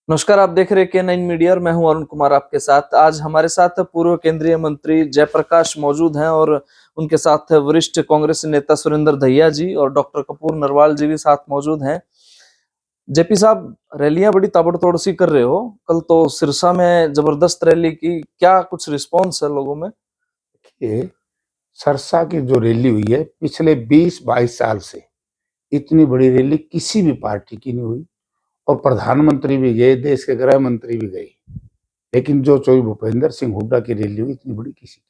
नमस्कार, आप देख रहे हैं के9 मीडिया और मैं हूं अरुण कुमार आपके साथ। आज हमारे साथ पूर्व केंद्रीय मंत्री जयप्रकाश मौजूद हैं और उनके साथ वरिष्ठ कांग्रेस नेता सुरेंद्र दहिया जी और डॉक्टर कपूर नरवाल जी भी साथ मौजूद हैं। जेपी साहब, रैलियां बड़ी ताबड़तोड़ सी कर रहे हो। कल तो सिरसा में जबरदस्त रैली की, क्या कुछ रिस्पॉन्स है लोगों में? ये सरसा की जो रैली हुई है पिछले 20-22 साल से इतनी बड़ी रैली किसी भी पार्टी की नहीं हुई। और प्रधानमंत्री भी गए, देश के गृह मंत्री भी गए, लेकिन जो चौधरी भूपेंद्र सिंह हुड्डा की रैली हुई इतनी बड़ी किसी की।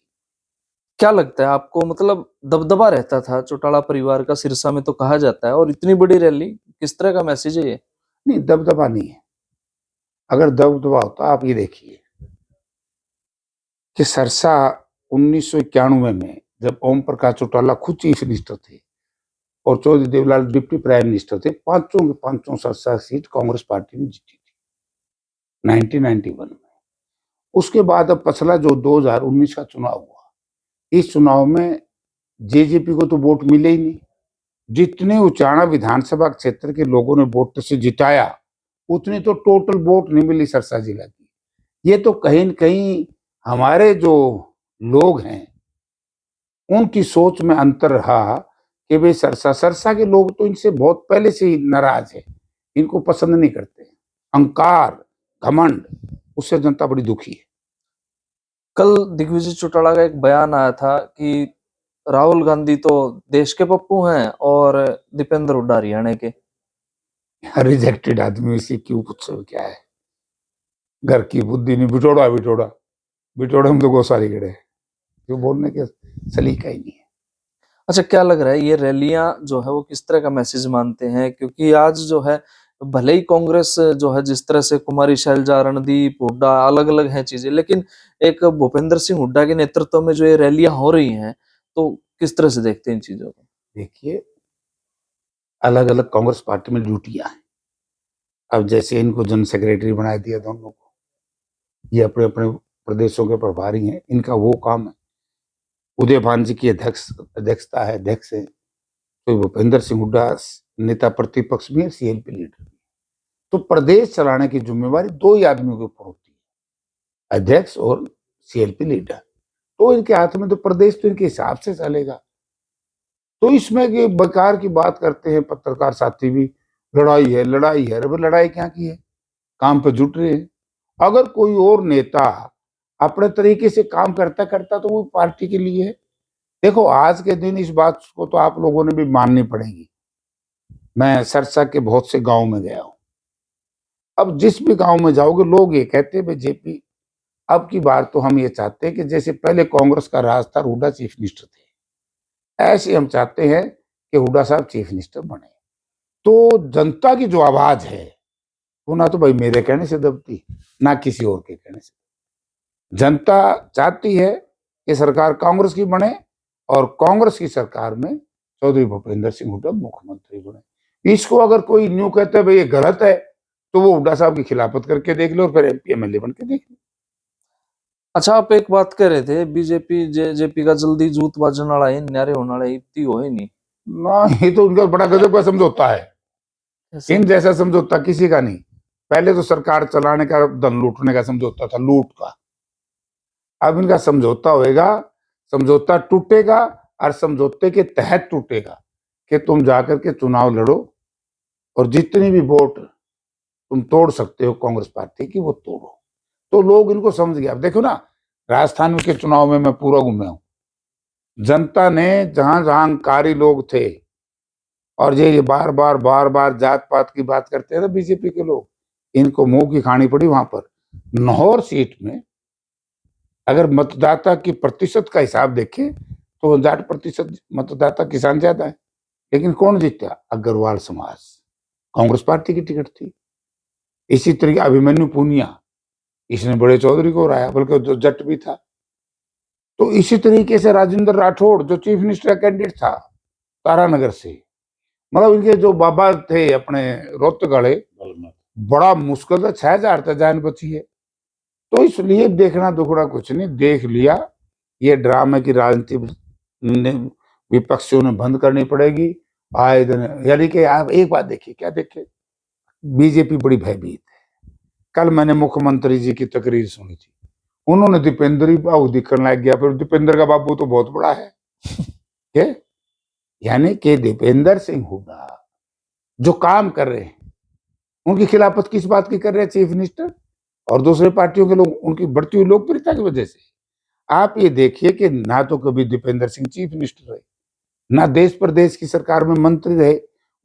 क्या लगता है आपको, मतलब दबदबा रहता था चौटाला परिवार का सिरसा में तो कहा जाता है, और इतनी बड़ी रैली, किस तरह का मैसेज है ये? नहीं, दबदबा नहीं है। अगर दबदबा होता, आप ये देखिए कि सरसा 1991 में जब ओम प्रकाश चौटाला खुद चीफ मिनिस्टर थे और Chaudhary Devlal deputy prime minister थे, पांचों के पांचों सरसा सीट कांग्रेस पार्टी ने जीती थी 1991 में। उसके बाद अब पछला जो 2019 का चुनाव हुआ, इस चुनाव में जेजेपी को तो वोट मिले ही नहीं। जितने उचाणा विधानसभा क्षेत्र के लोगों ने वोट से जिताया, उतनी तो टोटल वोट नहीं मिली सरसा जिला की। ये तो कहीं न कहीं हमारे जो लोग हैं उनकी सोच में अंतर रहा कि भाई सरसा के लोग तो इनसे बहुत पहले से ही नाराज है, इनको पसंद नहीं करते। अहंकार, घमंड, उससे जनता बड़ी दुखी है। कल दिग्विजय चौटाला का एक बयान आया था कि राहुल गांधी तो देश के पप्पू हैं और दीपेंद्र हुड्डा हरियाणा के। रिजेक्टेड आदमी से क्यों पूछो क्या है? घर की बुद्धि नहीं, बिटोड़ा बिटोड़ा बिटोड़े में तो गोसारी गड़े, जो बोलने के सलीका ही नहीं है। अच्छा, क्या लग रहा है ये रैलियां जो है वो किस तरह का मैसेज मानते हैं? क्योंकि आज जो है, भले ही कांग्रेस जो है जिस तरह से कुमारी शैलजा, रणदीप हुड्डा, अलग अलग हैं चीजें, लेकिन एक भूपेंद्र सिंह हुड्डा के नेतृत्व में जो ये रैलियां हो रही हैं, तो किस तरह से देखते हैं इन चीजों को? देखिए, अलग अलग कांग्रेस पार्टी में ड्यूटियां हैं। अब जैसे इनको जनरल सेक्रेटरी बना दिया दोनों को, ये अपने अपने प्रदेशों के प्रभारी हैं, इनका वो काम है। उदय भान जी की अध्यक्षता है, अध्यक्ष है। तो भूपेंद्र सिंह हुड्डा नेता प्रतिपक्ष भी है, सीएलपी लीडर भी। तो प्रदेश चलाने की जिम्मेवारी दो ही आदमियों के ऊपर होती है, अध्यक्ष और सीएलपी लीडर। तो इनके हाथ में तो प्रदेश तो इनके हिसाब से चलेगा। तो इसमें कि बेकार की बात करते हैं पत्रकार साथी भी, लड़ाई है लड़ाई है। अरे लड़ाई क्या की है? काम पे जुट रहे हैं। अगर कोई और नेता अपने तरीके से काम करता करता तो वो पार्टी के लिए है। देखो, आज के दिन इस बात को तो आप लोगों ने भी माननी पड़ेगी। मैं सरसा के बहुत से गांव में गया हूं। अब जिस भी गांव में जाओगे, लोग ये कहते हैं भाई जेपी, अब की बार तो हम ये चाहते हैं कि जैसे पहले कांग्रेस का राज था, हुड्डा चीफ मिनिस्टर थे, ऐसे हम चाहते हैं कि हुड्डा साहब चीफ मिनिस्टर बने। तो जनता की जो आवाज है वो ना तो भाई मेरे कहने से दबती, ना किसी और के कहने से। जनता चाहती है कि सरकार कांग्रेस की बने और कांग्रेस की सरकार में चौधरी भूपेंद्र सिंह हुड्डा मुख्यमंत्री बने। इसको अगर कोई न्यू कहता है भाई ये गलत है, तो वो हुड्डा साहब की खिलाफत करके देख लो और फिर एमपी एमएलए बन के देख लो। अच्छा, आप एक बात कह रहे थे, बीजेपी जेजेपी का जल्दी जूत बाजन वाला है, न्यारे होने वाला है, इतनी हो ही नहीं। ना, ये तो उनका बड़ा गजब का समझौता है। ऐसे इन जैसा समझौता किसी का नहीं। पहले तो सरकार चलाने का, धन लूटने का समझौता था, लूट का। अब इनका समझौता होएगा, समझौता टूटेगा और समझौते के तहत टूटेगा कि तुम जाकर के चुनाव लड़ो और जितनी भी वोट तुम तोड़ सकते हो कांग्रेस पार्टी की वो तोड़ो। तो लोग इनको समझ गए। अब देखो ना, राजस्थान के चुनाव में मैं पूरा घूमे हूं। जनता ने जहां जहां अहंकारी लोग थे और ये बार बार जात पात की बात करते हैं ना बीजेपी के लोग, इनको मुंह की खानी पड़ी। वहां पर लाहौर सीट में अगर मतदाता की प्रतिशत का हिसाब देखें तो 50% मतदाता किसान ज्यादा है, लेकिन कौन जीता? अग्रवाल समाज, कांग्रेस पार्टी की टिकट थी। इसी तरीके अभिमन्यु पूनिया, इसने बड़े चौधरी को हराया, बल्कि जो जट भी था। तो इसी तरीके से राजेंद्र राठौड़ जो चीफ मिनिस्टर कैंडिडेट था तारानगर से, मतलब इनके जो बाबा थे अपने रोहतगढ़े, बड़ा मुश्किल था, 6,000 तक जान बची है। तो इसलिए देखना दुखड़ा कुछ नहीं, देख लिया। ये ड्रामे की राजनीति विपक्षियों ने बंद करनी पड़ेगी आए दिन। यानी कि आप एक बात देखिए, क्या देखे, बीजेपी बड़ी भयभीत है। कल मैंने मुख्यमंत्री जी की तकरीर सुनी थी, उन्होंने दीपेंद्र ही बाबू दिखने लग गया, फिर दीपेंद्र का बाबू तो बहुत बड़ा है के? यानी कि दीपेंद्र सिंह हुड्डा जो काम कर रहे हैं, उनकी खिलाफत किस बात की कर रहे हैं चीफ मिनिस्टर और दूसरे पार्टियों के लोग, उनकी बढ़ती हुई लोकप्रियता की वजह से। आप ये देखिए कि ना तो कभी दीपेंद्र सिंह चीफ मिनिस्टर रहे, ना देश प्रदेश की सरकार में मंत्री रहे,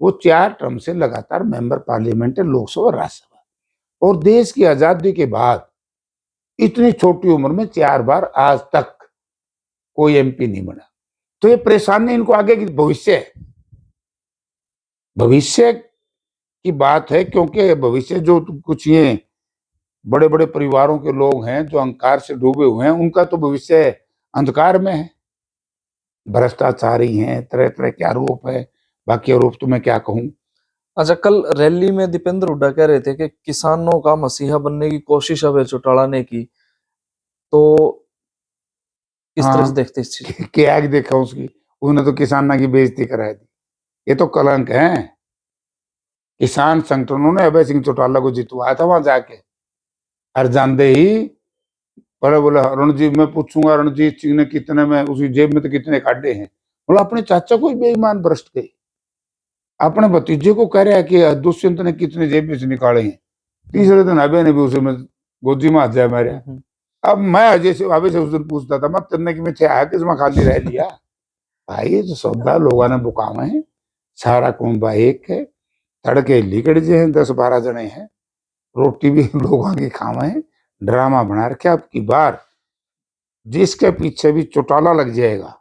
वो 4 टर्म से लगातार मेंबर पार्लियामेंट है, लोकसभा राज्यसभा, और देश की आजादी के बाद इतनी छोटी उम्र में 4 बार आज तक कोई एमपी नहीं बना। तो ये परेशानी इनको आगे की भविष्य की बात है, क्योंकि भविष्य जो कुछ ये बड़े बड़े परिवारों के लोग हैं जो अहंकार से डूबे हुए हैं, उनका तो भविष्य अंधकार में है, भ्रष्टाचारी हैं, तरह तरह के आरोप है, बाकी आरोप तो मैं क्या कहूं। अच्छा, कल रैली में दीपेंद्र हुड्डा कह रहे थे कि किसानों का मसीहा बनने की कोशिश अब है चौटाला ने की, तो किस तरह से हाँ, देखते इस चीज? क्या देखा उसकी, उन्होंने तो किसाना की बेइज्जती करा दी। ये तो कलंक है। किसान संगठनों ने अभय सिंह चौटाला को जितवाया था वहां जाके, और जानते ही पर बोला रणजीत, मैं पूछूंगा रणजीत सिंह ने कितने में, उसकी जेब में तो कितने काटे हैं, बोला अपने चाचा को ही बेईमान भ्रष्ट गए, अपने भतीजे को कह रहा है कि दुष्यंत ने कितने जेब में से निकाले हैं, तीसरे दिन अभय ने भी उसे में गोदी में हाथ जाए मारे। अब मैं अजय से अभय से उस दिन पूछता था, मैं तेने कि मैं आया किस में खाली रह लिया भाई, ये तो सौदा लोगों ने बुकावे हैं, सारा कुंबा एक है, तड़के लिकड़ जे हैं, 10-12 जने हैं, रोटी भी लोगों की खावे हैं, ड्रामा बना रखे। अब की बार जिसके पीछे भी चौटाला लग जाएगा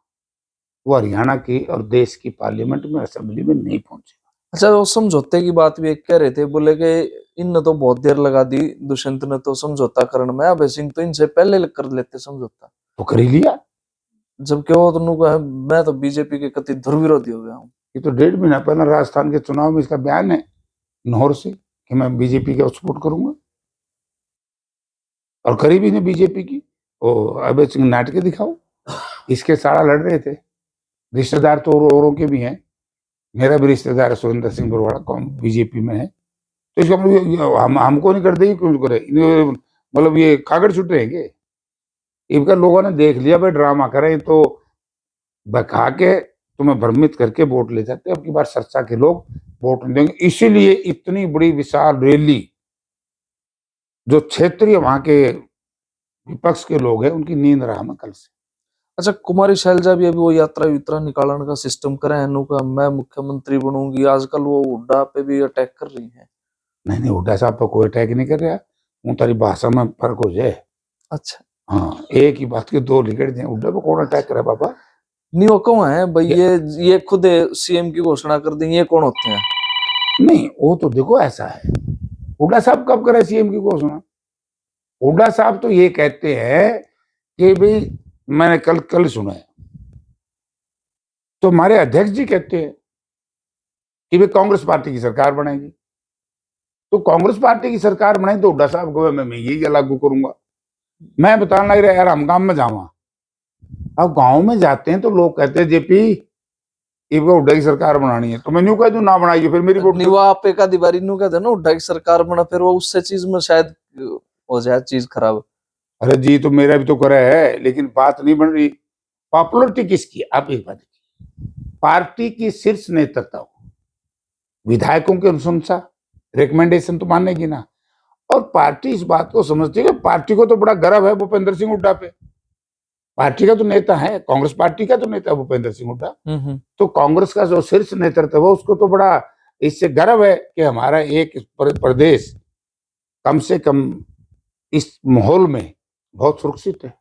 वो हरियाणा की और देश की पार्लियामेंट में, असेंबली में नहीं पहुंचेगा। अच्छा, वो समझौते की बात भी एक कह रहे थे, बोले कि इनने तो बहुत देर लगा दी, दुष्यंत ने तो समझौता करने में, अभय सिंह तो इनसे पहले कर लेते समझौता, तो कर ही लिया। जबकि वो तो उनको है, मैं तो बीजेपी के कथित ध्रुव विरोधी हो गया हूँ। ये तो 1.5 महीना पहले राजस्थान के चुनाव में इसका बयान है लाहौर से कि मैं बीजेपी का सपोर्ट करूंगा, और करी भी ने बीजेपी की। वो अभय सिंह नाटके दिखाओ, इसके सारा लड़ रहे थे, रिश्तेदार तो औरों के भी हैं, मेरा भी रिश्तेदार है सुरेंद्र सिंह बरवाड़ा, कौन बीजेपी में है, तो इसका मतलब हमको नहीं कर देगी, क्यों करे, मतलब ये कागड़ छुट रहेंगे। इनका लोगों ने देख लिया भाई ड्रामा करें तो बका के तुम्हें भ्रमित करके वोट ले जाते हैं, अब की बार चर्चा के लोग वोट नहीं देंगे, इसीलिए इतनी बड़ी विशाल रैली जो क्षेत्रीय वहां के विपक्ष के लोग हैं उनकी नींद रहा मैं कल से। अच्छा, कुमारी शैलजा भी अभी वो यात्रा निकालने का सिस्टम करे है, का मैं मुख्यमंत्री बनूंगी, आजकल वो हुड्डा पे भी अटैक कर रही है। नहीं नहीं, हुड्डा साहब पर कोई अटैक नहीं कर रहा, वो तारी भाषा में फर्क हो जाए। अच्छा, हाँ, एक ही बात के दो लिगड़ जाए, हुड्डा पर कौन अटैक करे बाबा। नहीं वो कौन है भाई, ये खुद सीएम की घोषणा कर दी, ये कौन होते हैं? नहीं, वो तो देखो ऐसा है, हुड्डा साहब कब करे सीएम की घोषणा, हुड्डा साहब तो ये कहते हैं कि भाई मैंने कल कल सुना है, तो हमारे अध्यक्ष जी कहते हैं कि भाई कांग्रेस पार्टी की सरकार बनेगी, तो कांग्रेस पार्टी की सरकार बने तो हुड्डा साहब को मैं यही लागू करूंगा। मैं बताने लग रहा यार हम गांव में जावा, अब गांव में जाते हैं तो लोग कहते हैं जेपी इबका हुड्डा की सरकार बनानी है, तो मैं न्यू कह दूं ना बनाइए, फिर मेरी वोट नहीं, वो आप एक आधी बारी न्यू कहते ना हुड्डा की सरकार बना, फिर वो उससे चीज में शायद हो जाए चीज खराब। अरे जी तो मेरा भी तो करे है, लेकिन बात नहीं बन रही। पॉपुलरिटी किसकी, आप एक बात, पार्टी की शीर्ष नेतृत्व, विधायकों की अनुशंसा, रिकमेंडेशन तो मानेगी ना, और पार्टी इस बात को समझती है कि पार्टी को तो बड़ा गर्व है भूपेंद्र सिंह हुड्डा पे, पार्टी का तो नेता है, कांग्रेस पार्टी का तो नेता भूपेंद्र सिंह हुड्डा, तो कांग्रेस का जो शीर्ष नेतृत्व है उसको तो बड़ा इससे गर्व है कि हमारा एक प्रदेश कम से कम इस माहौल में बहुत सुरक्षित है।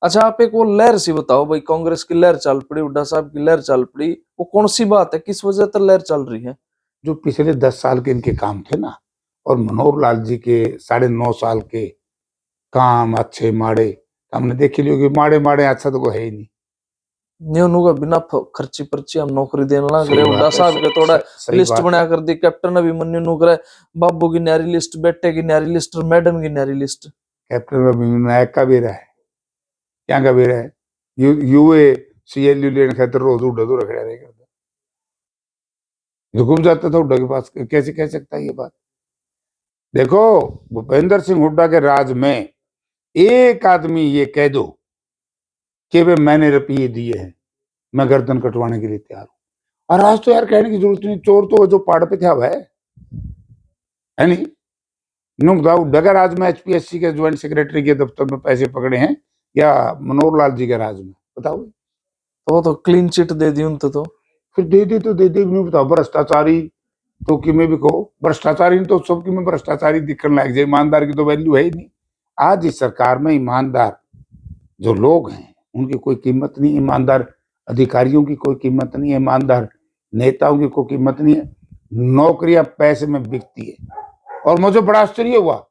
अच्छा, आप एक वो लहर सी बताओ भाई, कांग्रेस की लहर चल पड़ी, हुड्डा साहब की लहर चल पड़ी, वो कौन सी बात है, किस वजह से लहर चल रही है? जो पिछले 10 साल के इनके काम थे ना, और मनोहर लाल जी के 9.5 साल के काम अच्छे माड़े, हमने देख लियो कि माड़े माड़े अच्छा तो कोई है ही नहीं। न्यू का बिना खर्ची पर्ची हम नौकरी देने लग सही रहे, बात हुड्डा है, साहब के थोड़ा सही लिस्ट बात बना है। कर दी, कैप्टन अभिमन्यु नु करे, बाबू की न्यारी लिस्ट, बेटे की न्यारी लिस्ट, मैडम की न्यारी लिस्ट। कैप्टन अभिमन्यु नायक का भी रहा है, क्या का भी रहा है, यूए सीएलयू लेने खातिर रोज उड़ा तो रखा रहेगा, जो घूम जाता था उड़ा के पास, कैसे कह सकता है ये बात। देखो, भूपेंद्र सिंह हुड्डा के राज में एक आदमी ये कह दो कि वे मैंने रुपये दिए हैं, मैं गर्दन कटवाने के लिए तैयार हूं। और आज तो यार कहने की जरूरत नहीं, चोर तो जो पहाड़ पे था वह है नहीं। नुक दाऊद डगर आज में एचपीएससी के ज्वाइंट सेक्रेटरी के दफ्तर में पैसे पकड़े हैं या मनोहर लाल जी के राज में, बताओ। तो वो तो क्लीन चिट दे दी उन तो फिर दे दी तो दे दी, नहीं बताओ। भ्रष्टाचारी तो कि में भी कहो, भ्रष्टाचारी तो सबकी में भ्रष्टाचारी दिखने लग जाए, ईमानदार की तो वैल्यू है ही नहीं। आज इस सरकार में ईमानदार जो लोग हैं उनकी कोई कीमत नहीं, ईमानदार अधिकारियों की कोई कीमत नहीं है, ईमानदार नेताओं की कोई कीमत नहीं है। नौकरियां पैसे में बिकती है। और मुझे बड़ा आश्चर्य हुआ,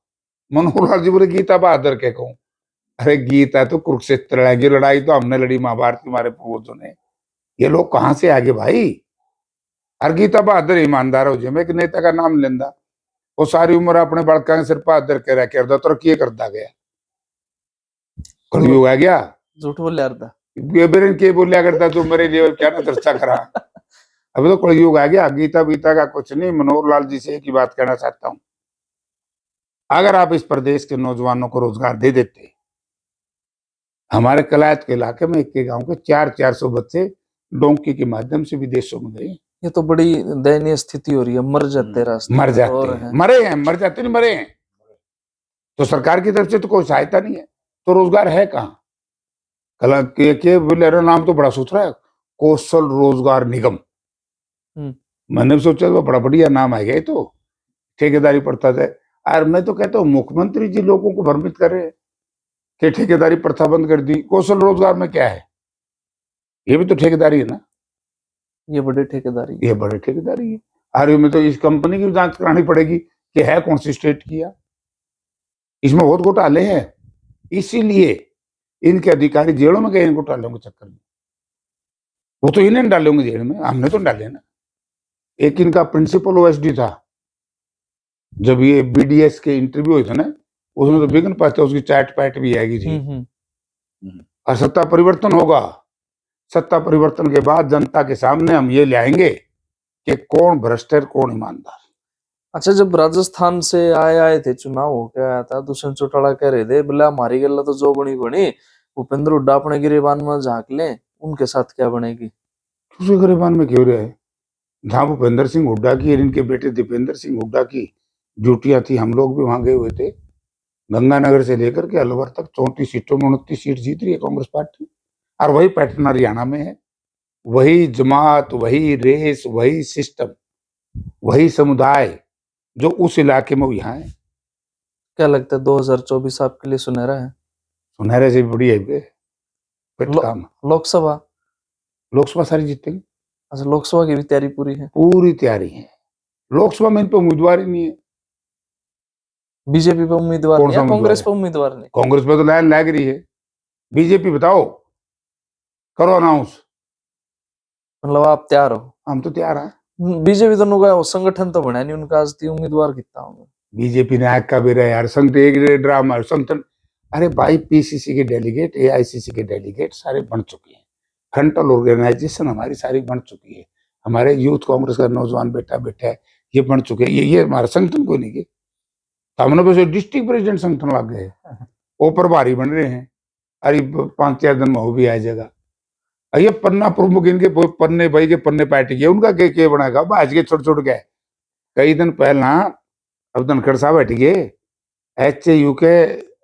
मनोहर लाल जी बोले गीता बहादुर के कहूं, अरे गीता तो कुरुक्षेत्र लड़ाई, लड़ाई तो हमने लड़ी महाभारत की, हमारे पूर्वजों ने। ये लोग कहां से आगे भाई? और गीता बहादुर ईमानदार हो जाए, मैं एक नेता का नाम लेंदा, वो सारी उम्र अपने बड़का के सिर बहादुर के रह कर तरक्की करता गया, कलयुग आ गया। झूठ बोल यार था ये बेरन के बोलिया करता तो मेरे लिए क्या ना चर्चा करा। अभी तो कलयुग आ गया, गीता बीता का कुछ नहीं। मनोहर लाल जी से एक ही बात कहना चाहता हूं, अगर आप इस प्रदेश के नौजवानों को रोजगार दे देते, हमारे कलायत के इलाके में एक के गांव के 400 बच्चे डोंकी के माध्यम से विदेशों में गए। ये तो बड़ी दयनीय स्थिति हो रही है, मर जाते रास्ते मर में जाते और हैं, हैं। मरे हैं, मर जाते नहीं, मरे हैं। तो सरकार की तरफ से तो कोई सहायता नहीं है, तो रोजगार है कहाँ? कला के बोले नाम तो बड़ा सुथरा है, कौशल रोजगार निगम। मैंने भी सोचा तो बड़ा बढ़िया नाम है, तो ठेकेदारी प्रथा है। और मैं तो कहता हूँ मुख्यमंत्री जी लोगों को भ्रमित कर रहे हैं कि ठेकेदारी प्रथा बंद कर दी। कौशल रोजगार में क्या है? ये भी तो ठेकेदारी है ना, ये बड़े ठेकेदारी ये बड़े ठेकेदारी है। आर में तो इस कंपनी की जांच करानी पड़ेगी कि है कौन सी स्टेट की है। इसमें बहुत घोटाले हैं, इसीलिए इनके अधिकारी जेलों में गए इन घोटालों के चक्कर में। वो तो इन्हें डालेंगे जेल में, हमने तो डाले ना। एक इनका प्रिंसिपल ओएसडी था, जब ये बीडीएस के इंटरव्यू हुए थे ना, उसमें तो बिगन पाते उसकी चैट पैट भी आएगी जी। और सत्ता परिवर्तन होगा, सत्ता परिवर्तन के बाद जनता के सामने हम ये लाएंगे कि कौन भ्रष्ट है कौन ईमानदार। अच्छा, जब राजस्थान से आए थे, चुनाव होके आया था, दुष्यंत चौटाला कह रहे थे बोला हमारी गल्ला तो जो बनी बनी, भूपेंद्र हुड्डा अपने गिरेबान में झांक ले, उनके साथ क्या बनेगी? दूसरे गिरेबान में क्यों रहे? जहां भूपेंद्र सिंह हुड्डा की और इनके बेटे दीपेंद्र सिंह हुड्डा की ड्यूटियां थी, हम लोग भी वहां गए हुए थे। गंगानगर से लेकर के अलवर तक 34 सीटों में 29 सीट जीत रही है कांग्रेस पार्टी। और वही पैटर्न हरियाणा में है, वही जमात, वही रेस, वही सिस्टम, वही समुदाय जो उस इलाके में यहाँ है। क्या लगता है 2024 आपके लिए सुनहरा है? सुनहरे से बड़ी है पेट काम। लोकसभा लोकसभा सारी जीतेंगे। अच्छा, लोकसभा की भी तैयारी पूरी है? पूरी तैयारी है। लोकसभा में इन पे उम्मीदवार ही नहीं है। बीजेपी पे उम्मीदवार कौन नहीं सा है, कांग्रेस उम्मीदवार पे उम्मीदवार नहीं? कांग्रेस पे तो लाइन लग रही है। बीजेपी बताओ, करो अनाउंस। मतलब आप तैयार हो? हम तो तैयार हैं। बीजेपी दोनों का संगठन तो बना नहीं उनका, आज तक उम्मीदवार कितना होंगे? बीजेपी ने आग का भी रहा यार, संगठन एक ड्रामा संगठन। अरे भाई, पीसीसी के डेलीगेट, एआईसीसी के डेलीगेट सारे बन चुके हैं। फ्रंटल ऑर्गेनाइजेशन हमारी सारी बन चुकी है। हमारे यूथ कांग्रेस का नौजवान बेटा बैठा है, ये बन चुके हैं। ये हमारा संगठन को नहीं गए, हमने बस डिस्ट्रिक्ट प्रेसिडेंट संगठन लग गए, वो प्रभारी बन रहे हैं। अरे 5-4 दिन में वो भी आ जाएगा। ये पन्ना प्रमुख इनके पन्ने भाई के पन्ने पार्टी के, उनका के बनाएगा आज के छोटे छोटे गए। कई दिन पहला अब धनखड़ साहब बैठ गए HAU के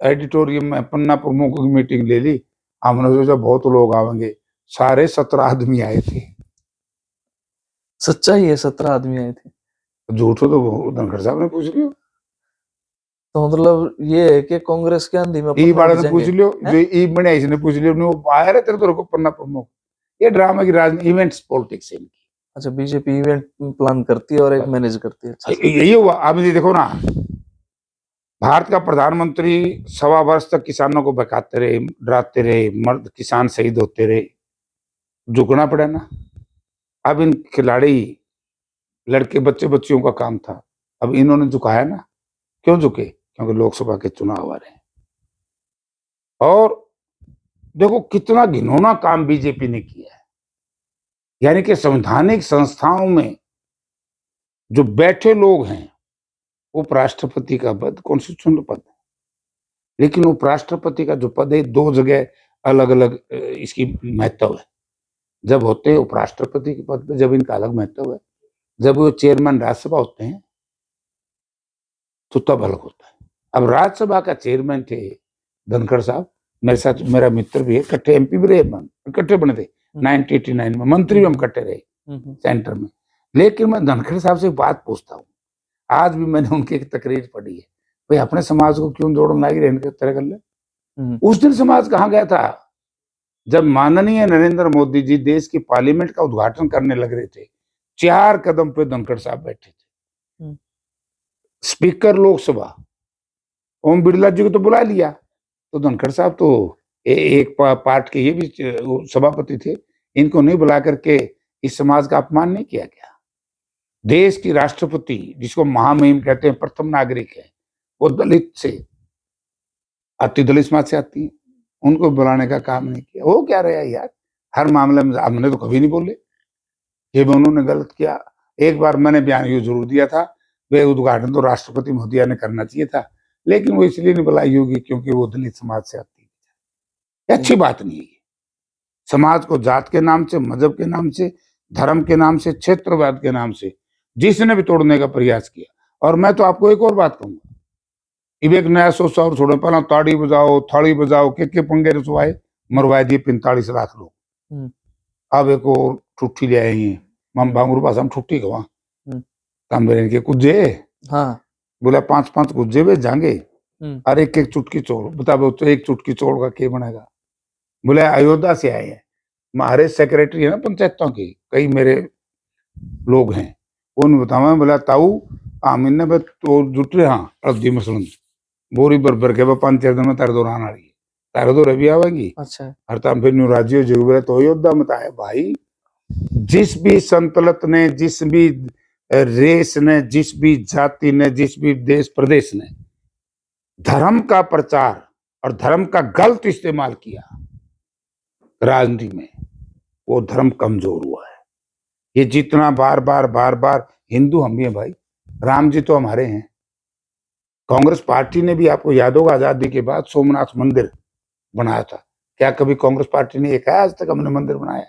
एडिटोरियम में, पन्ना प्रमुखों की मीटिंग ले ली। हमने सोचा बहुत लोग आवेंगे, सारे 17 आदमी आए थे। सच्चाई है 17 आदमी आए थे? झूठ तो धनखड़ साहब ने पूछ लियो, तो मतलब ये है कि कांग्रेस के आंधी में ई बाड़ा ने पूछ लियो, जो ई बने इसने पूछ लियो, वो आया रहे तेरे तो पन्ना प्रमुख। ये ड्रामा की राजनीति, इवेंट्स पॉलिटिक्स है इनकी। अच्छा, बीजेपी इवेंट प्लान करती है और एक मैनेज करती है। अच्छा, यही हुआ। अब ये देखो ना, भारत का प्रधानमंत्री 1.25 वर्ष तक किसानों को बहकाते रहे, डराते रहे, मर्द किसान शहीद होते रहे, झुकना पड़ा ना। अब इन खिलाड़ी लड़के बच्चे बच्चियों का काम था, अब इन्होंने झुकाया ना। क्यों झुके? क्योंकि लोकसभा के चुनाव आ रहे हैं। और देखो कितना घिनौना काम बीजेपी ने किया है, यानी कि संवैधानिक संस्थाओं में जो बैठे लोग हैं उपराष्ट्रपति का पद कॉन्स्टिट्यूशनल पद है, लेकिन उपराष्ट्रपति का जो पद है 2 जगह अलग अलग इसकी महत्व है। जब होते हैं उपराष्ट्रपति के पद पे, जब इनका अलग महत्व है, जब वो चेयरमैन राज्यसभा होते हैं तो तब अलग होता है। अब राज्यसभा का चेयरमैन थे धनखड़ साहब, मेरे साथ मेरा मित्र भी है, इकट्ठे एमपी भी रहे, इकट्ठे बने थे 1989 में, मंत्री भी हम इकट्ठे रहे सेंटर में। लेकिन मैं धनखड़ साहब से एक बात पूछता हूँ, आज भी मैंने उनकी एक तकरीर पढ़ी है, भाई अपने समाज को क्यों जोड़ना लगी रहने तरह कर ले। उस दिन समाज कहाँ गया था जब माननीय नरेंद्र मोदी जी देश की पार्लियामेंट का उद्घाटन करने लग रहे थे, 4 कदम पे धनखड़ साहब बैठे थे। स्पीकर लोकसभा ओम बिरला जी को तो बुला लिया, तो धनखड़ साहब तो एक पार्ट के ये भी सभापति थे, इनको नहीं बुला करके इस समाज का अपमान नहीं किया गया। देश की राष्ट्रपति जिसको महामहिम कहते हैं, प्रथम नागरिक है, वो दलित से अति दलित समाज से आती है, उनको बुलाने का काम नहीं किया। वो क्या रहा यार, हर मामले में हमने तो कभी नहीं बोले ये उन्होंने गलत किया। एक बार मैंने बयान ये जरूर दिया था, वे उद्घाटन तो राष्ट्रपति महोदया ने करना चाहिए था, लेकिन वो इसलिए नहीं बुलाई होगी क्योंकि वो दलित समाज से आती है। अच्छी बात नहीं है। समाज को जात के नाम से, मजहब के नाम से, धर्म के नाम से, क्षेत्रवाद के नाम से जिसने भी तोड़ने का प्रयास किया। और मैं तो आपको एक और बात कहूंगा, इब एक नया सोचा और छोड़ो, पहला ताड़ी बजाओ, थाली बजाओ, के पंगे रचवाए, मरवाए दिए 45 लाख लोग। अब एक और ठुट्ठी ले आए हैं, मम भांगुर पास हम ठुट्ठी गवा मेरे के कुजे, हाँ बोला 5-5 गुज्जे वे जाएंगे, और एक चुटकी चोर बताओ, तो एक चुटकी चोर का क्या बनेगा। बोले अयोध्या से आए हैं, हमारे सेक्रेटरी है ना पंचायतों की, कई मेरे लोग हैं, उन्होंने बतावा, बोला ताऊ आमिन ने तो जुट रहे, हाँ अवधि मसलन बोरी बर के 5-4 दिन में तारे दौरान आ रही है, तारे दो रवि आवेगी। अच्छा, हर ताम फिर न्यू राज्य जो बोले तो अयोध्या मत आए। भाई जिस भी संतलत ने, जिस भी रेस ने, जिस भी जाति ने, जिस भी देश प्रदेश ने धर्म का प्रचार और धर्म का गलत इस्तेमाल किया राजनीति में, वो धर्म कमजोर हुआ है। ये जितना बार बार हिंदू हम भी हैं भाई, राम जी तो हमारे हैं। कांग्रेस पार्टी ने भी, आपको याद होगा, आजादी के बाद सोमनाथ मंदिर बनाया था। क्या कभी कांग्रेस पार्टी ने एक है आज तक हमने मंदिर बनाया?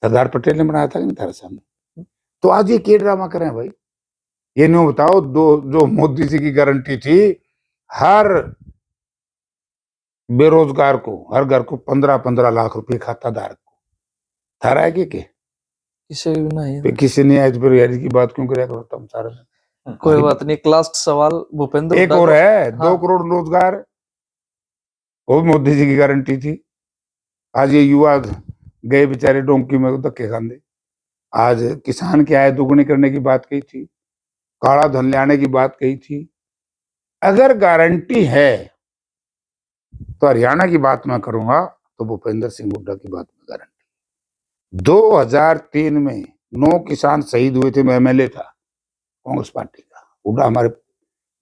सरदार पटेल ने बनाया था कि नहीं था सामने? तो आज ये क्या ड्रामा करें भाई? ये नहीं बताओ, जो मोदी जी की गारंटी थी, हर बेरोजगार को, हर घर को 15-15 लाख रुपए खाता धारक को थारा है कि किसी ने आज बेरोजगारी की बात क्यों करेगा बताओ सारे? कोई बात नहीं। एक लास्ट सवाल भूपेंद्र, एक और है, 2 करोड़ रोजगार, वो मोदी जी की गारंटी थी। आज ये युवा गए बेचारे डोंकी में धक्के खाने। आज किसान की आय दोगुनी करने की बात कही थी, काला धन लाने की बात कही थी। अगर गारंटी है तो हरियाणा की बात मैं करूंगा तो भूपेंद्र सिंह हुड्डा की बात में गारंटी। 2003 में 9 किसान शहीद हुए थे, मैं एमएलए था कांग्रेस पार्टी का, हुड्डा हमारे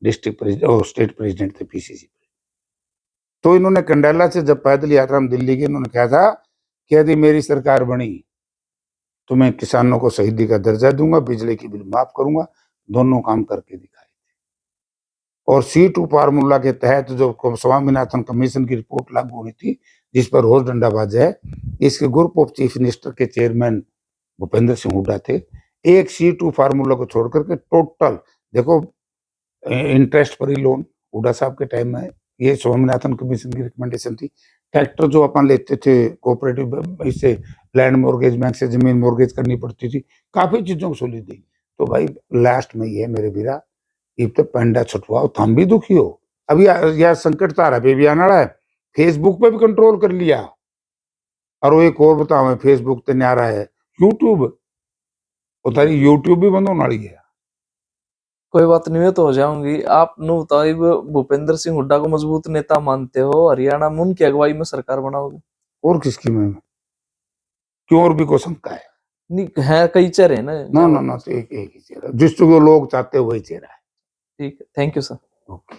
डिस्ट्रिक्ट प्रेसिडेंट, स्टेट प्रेसिडेंट थे, पीसीसी। तो इन्होंने कंडाला से जब पैदल यात्रा में दिल्ली गए, इन्होंने कहा था कि यदि मेरी सरकार बनी तो मैं किसानों को शहीदी का दर्जा दूंगा, बिजली की बिल माफ करूंगा, दोनों काम करके दिखाए थे। और C2 फार्मूला के तहत जो स्वामीनाथन कमीशन की रिपोर्ट लागू हुई थी, जिस पर रोज डंडाबाज है, इसके ग्रुप ऑफ चीफ मिनिस्टर के चेयरमैन भूपेंद्र सिंह हुड्डा थे। एक C2 फार्मूला को छोड़ करके टोटल देखो, इंटरेस्ट फ्री लोन हुड्डा साहब के टाइम में, ये स्वामीनाथन कमीशन की रिकमेंडेशन थी। ट्रैक्टर जो अपन लेते थे कोऑपरेटिव, इससे लैंड मॉर्गेज, बैंक से जमीन मॉर्गेज करनी पड़ती थी, काफी चीजों को सुविधा दी। तो भाई लास्ट में ये मेरे वीरा, इब तो पंडा छुटवाओ, थम भी दुखी हो। अभी यार संकट तारा पे भी आना रहा है, फेसबुक पे भी कंट्रोल कर लिया। और वो एक और बताओ, फेसबुक पे नहीं आ रहा है, यूट्यूब, उतारी यूट्यूब भी बंद होने वाली है। कोई बात नहीं, तो हो जाऊंगी। आप नु बताओ, भूपेंद्र सिंह हुड्डा को मजबूत नेता मानते हो, हरियाणा में उनकी अगुवाई में सरकार बनाओगे? और किसकी में क्यों, और भी कोई शंका है? नहीं है, कई चेहरे ना। ना तो एक ही चेहरा, जिसको लोग चाहते हो वही चेहरा है। ठीक है, थैंक यू सर। ओके।